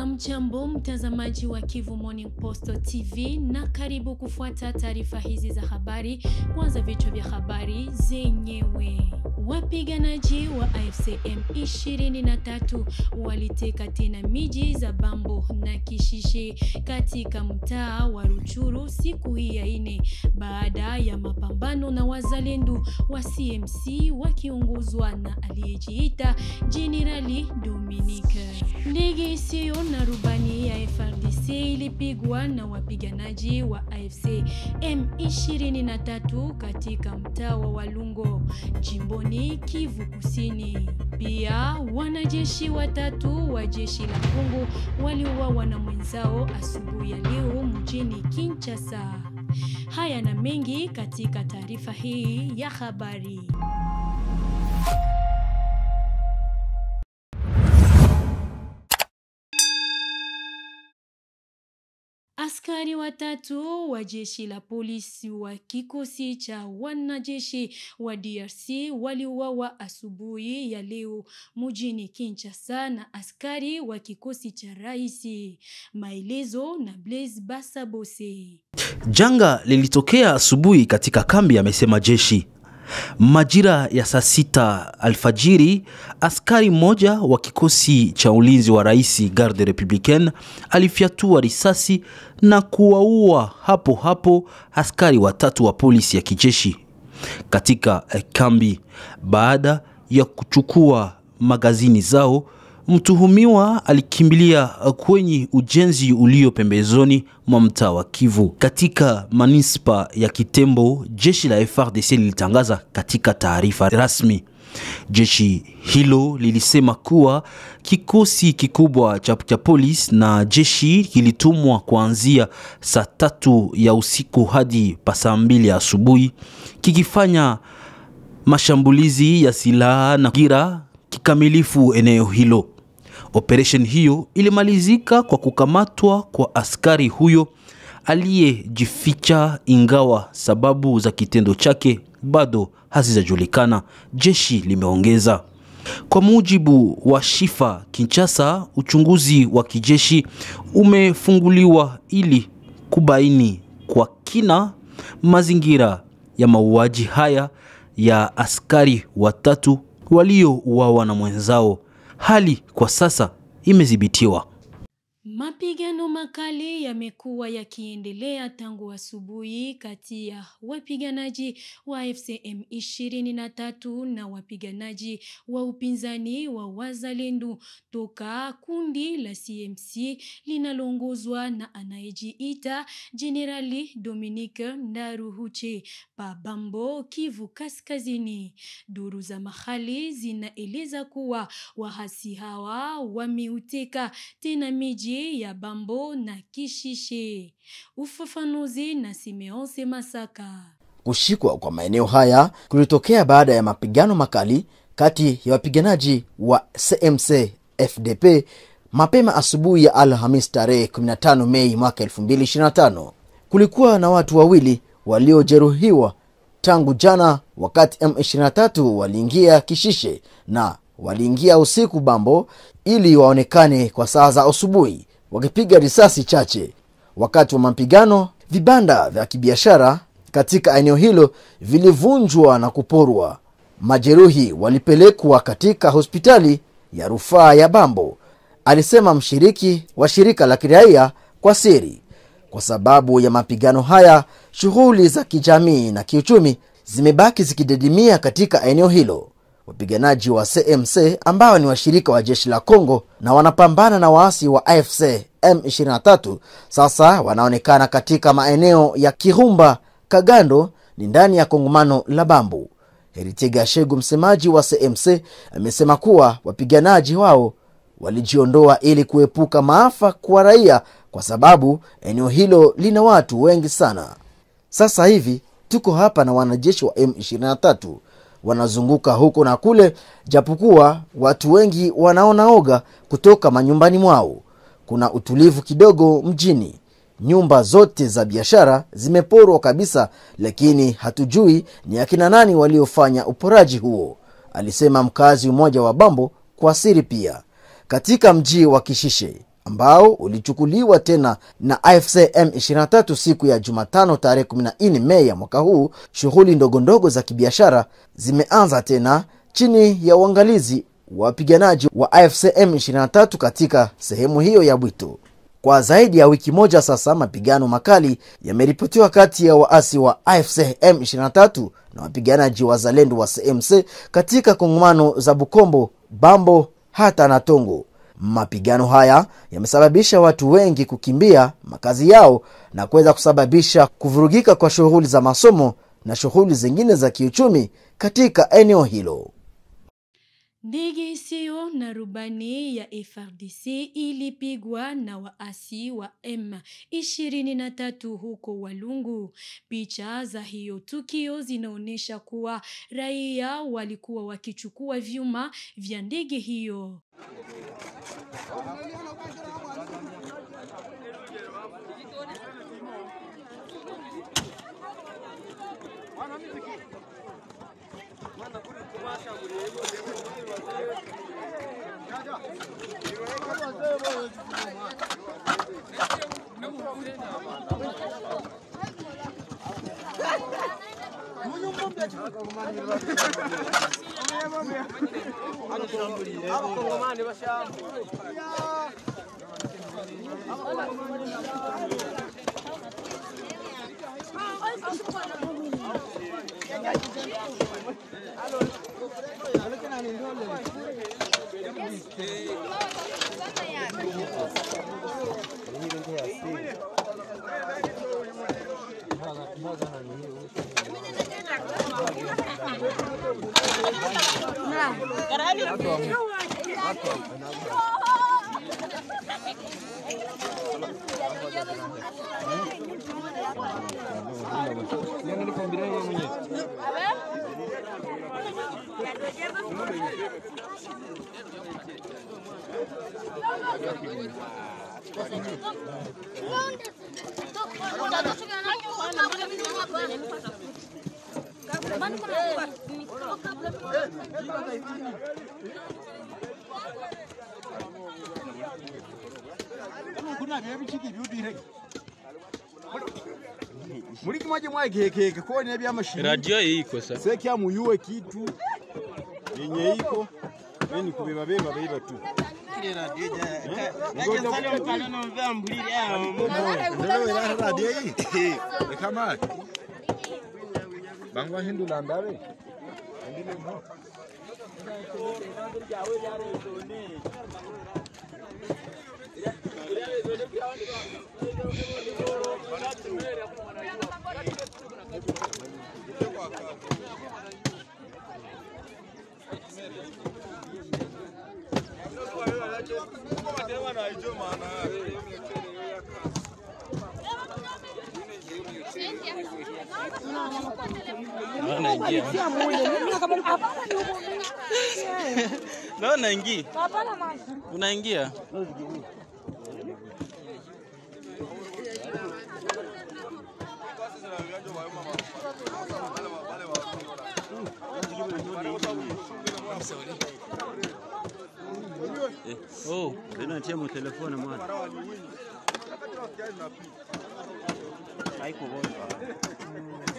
Amjambo mtazamaji wa Kivu Morning Post TV na karibu kufuata taarifa hizi za habari. Kwanza vichwa vya habari zenyewe. Wapiganaji wa AFC M23 waliteka tena miji za Bambo na Kishishe katika mtaa wa Ruchuru siku hii ya 4 baada ya mapambano na wazalendo wa CMC wakiongozwa na aliyejiita Generali Dominique. Ndege isiyo na rubani ya FARDC ilipigwa na wapiganaji wa AFC M23 katika mtaa wa Walungo, jimboni Kivu Kusini. Pia wanajeshi watatu wa jeshi la Kongo waliuawa na mwenzao asubuhi ya leo mjini Kinshasa. Haya na mengi katika taarifa hii ya habari. Askari watatu wa jeshi la polisi wa kikosi cha wanajeshi wa DRC waliuawa asubuhi ya leo mjini Kinshasa na askari wa kikosi cha rais. Maelezo na Blaise Basabose. Janga lilitokea asubuhi katika kambi, amesema jeshi. Majira ya saa 6 alfajiri, askari mmoja wa kikosi cha ulinzi wa rais Garde Republicaine alifyatua risasi na kuwaua hapo hapo askari watatu wa polisi ya kijeshi katika kambi. Baada ya kuchukua magazini zao, mtuhumiwa alikimbilia kwenye ujenzi ulio pembezoni mwa mtaa wa Kivu katika manispa ya Kitembo. Jeshi la FARDC lilitangaza katika taarifa rasmi. Jeshi hilo lilisema kuwa kikosi kikubwa cha polisi na jeshi kilitumwa kuanzia saa 3 ya usiku hadi saa 2 asubuhi, kikifanya mashambulizi ya silaha na gira kikamilifu eneo hilo. Operation hiyo ilimalizika kwa kukamatwa kwa askari huyo aliyejificha, ingawa sababu za kitendo chake bado hazijajulikana, jeshi limeongeza. Kwa mujibu wa Shifa Kinshasa, uchunguzi wa kijeshi umefunguliwa ili kubaini kwa kina mazingira ya mauaji haya ya askari watatu waliouawa na mwenzao. Hali kwa sasa imedhibitiwa. Mapigano makali yamekuwa yakiendelea tangu asubuhi kati ya wapiganaji wa FCM 23 na wapiganaji wa upinzani wa wazalendo toka kundi la CMC linaloongozwa na anayejiita Generali Dominique Ndaruhuche pa Bambo, Kivu Kaskazini. Duru za mahali zinaeleza kuwa wahasi hawa wameuteka tena miji ya Bambo na Kishishe. Ufafanuzi na Simeon Semasaka. Kushikwa kwa maeneo haya kulitokea baada ya mapigano makali kati ya wapiganaji wa CMC FDP mapema asubuhi ya Alhamis tarehe 15 Mei mwaka 2025. Kulikuwa na watu wawili waliojeruhiwa tangu jana wakati M23 waliingia Kishishe na waliingia usiku Bambo ili waonekane kwa saa za asubuhi wakipiga risasi chache. Wakati wa mapigano, vibanda vya kibiashara katika eneo hilo vilivunjwa na kuporwa. Majeruhi walipelekwa katika hospitali ya rufaa ya Bambo, alisema mshiriki wa shirika la kiraia kwa siri. Kwa sababu ya mapigano haya, shughuli za kijamii na kiuchumi zimebaki zikididimia katika eneo hilo. Wapiganaji wa CMC ambao ni washirika wa jeshi la Kongo na wanapambana na waasi wa AFC M23 sasa wanaonekana katika maeneo ya Kirumba, Kagando ni ndani ya kongamano la Bambo. Heritega Shegu, msemaji wa CMC, amesema kuwa wapiganaji wao walijiondoa ili kuepuka maafa kwa raia kwa sababu eneo hilo lina watu wengi sana. Sasa hivi tuko hapa na wanajeshi wa M23 wanazunguka huko na kule, japokuwa watu wengi wanaona oga kutoka manyumbani mwao. Kuna utulivu kidogo mjini. Nyumba zote za biashara zimeporwa kabisa, lakini hatujui ni akina nani waliofanya uporaji huo, alisema mkazi mmoja wa Bambo kwa siri. Pia katika mji wa Kishishe ambao ulichukuliwa tena na AFC M23 siku ya Jumatano tarehe 14 Mei ya mwaka huu, shughuli ndogondogo za kibiashara zimeanza tena chini ya uangalizi wa wapiganaji wa AFC M23 katika sehemu hiyo ya Bwito. Kwa zaidi ya wiki moja sasa, mapigano makali yameripotiwa kati ya waasi wa AFC M23 na wapiganaji wa Zalendo wa CMC katika kongamano za Bukombo, Bambo hata na Tongo. Mapigano haya yamesababisha watu wengi kukimbia makazi yao na kuweza kusababisha kuvurugika kwa shughuli za masomo na shughuli zingine za kiuchumi katika eneo hilo. Ndege isiyo na rubani ya FARDC ilipigwa na waasi wa M23 huko Walungu. Picha za hiyo tukio zinaonyesha kuwa raia walikuwa wakichukua vyuma vya ndege hiyo. Muliki mwaje mwageke kwa ni bya mashini. Radio iko sasa. Seki amuyuwe kitu yenye iko nini kubeba beba tu. Ile radio ja. Ngoja sale mtalano mvea mbulile hao. Ndio radio hii. Kama bangwa hindu landawe. Ndile mo. Leo naingia. Unaingia? Oh, unatia mo telefone mwana. Haiko bonga.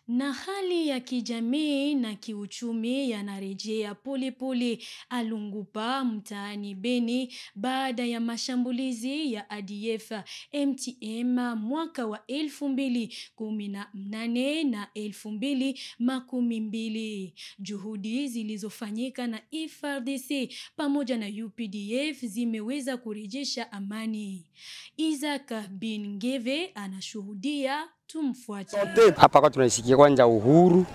Na hali ya kijamii na kiuchumi yanarejea polepole Alungupa mtaani Beni baada ya mashambulizi ya ADF MTM mwaka wa 2018 na 2012. Juhudi zilizofanyika na FARDC pamoja na UPDF zimeweza kurejesha amani. Isaac Bingeve anashuhudia. Tumfuate. Hapa kwa tunasikia kwanza uhuru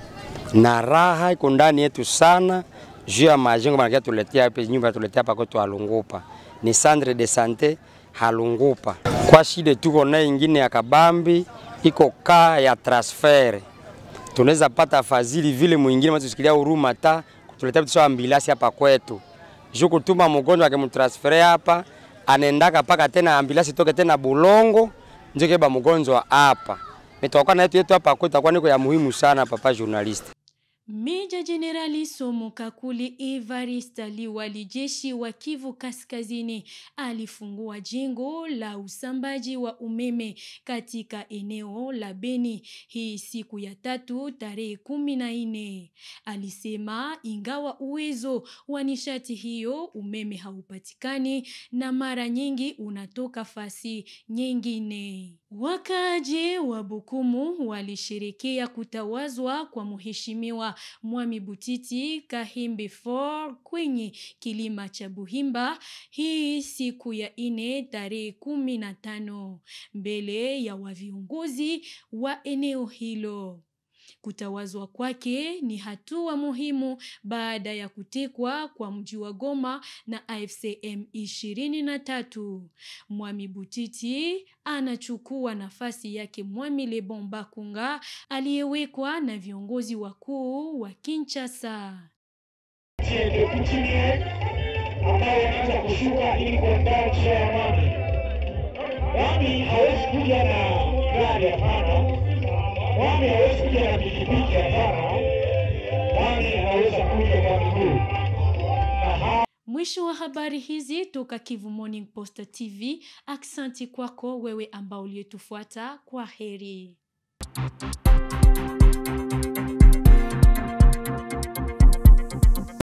na raha iko ndani yetu sana. Juu ya majengo manakia tuletea hapa nyumba tuletea hapa kwetu Alungupa. Ni centre de santé Alungupa. Kwa shida tuko na nyingine ya kabambi iko ka ya transfer. Tunaweza pata fadhili vile mwingine mtu sikilia huruma ta kutuletea vitu ambulance hapa kwetu. Juu kutuma mgonjwa akimtransfer hapa anaendaka paka tena ambulance toke tena Bulongo ndio keba mgonjwa hapa. Metoka na yetu hapa kwetu kwa niko ya muhimu sana papa journalist. Meja Jenerali Somo Kakuli Evariste, liwali jeshi wa Kivu Kaskazini, alifungua jengo la usambaji wa umeme katika eneo la Beni hii siku ya 3 tarehe 14. Alisema ingawa uwezo wa nishati hiyo umeme haupatikani na mara nyingi unatoka fasi nyingine. Wakaji wa Bukumu walisherekea kutawazwa kwa mheshimiwa Mwami Butiti Kahimbe for kwenye kilima cha Buhimba hii siku ya 4 tarehe 15 mbele ya viongozi wa eneo hilo. Kutawazwa kwake ni hatua muhimu baada ya kutekwa kwa mji wa Goma na AFC M23. Mwami Butiti anachukua nafasi yake Mwami Lebon Bakunga aliyewekwa na viongozi wakuu wa Kinshasa. Ambaye anaanza kushuka ili kuandaa njia ya amani. Mwami hawezi kuja na gari hapana. Mwami hawezi kuja na pikipiki hapana. Mwami anaweza kuja kwa miguu. Mwisho wa habari hizi toka Kivu Morning Post TV. Aksanti kwako wewe ambao uliyetufuata. Kwa heri.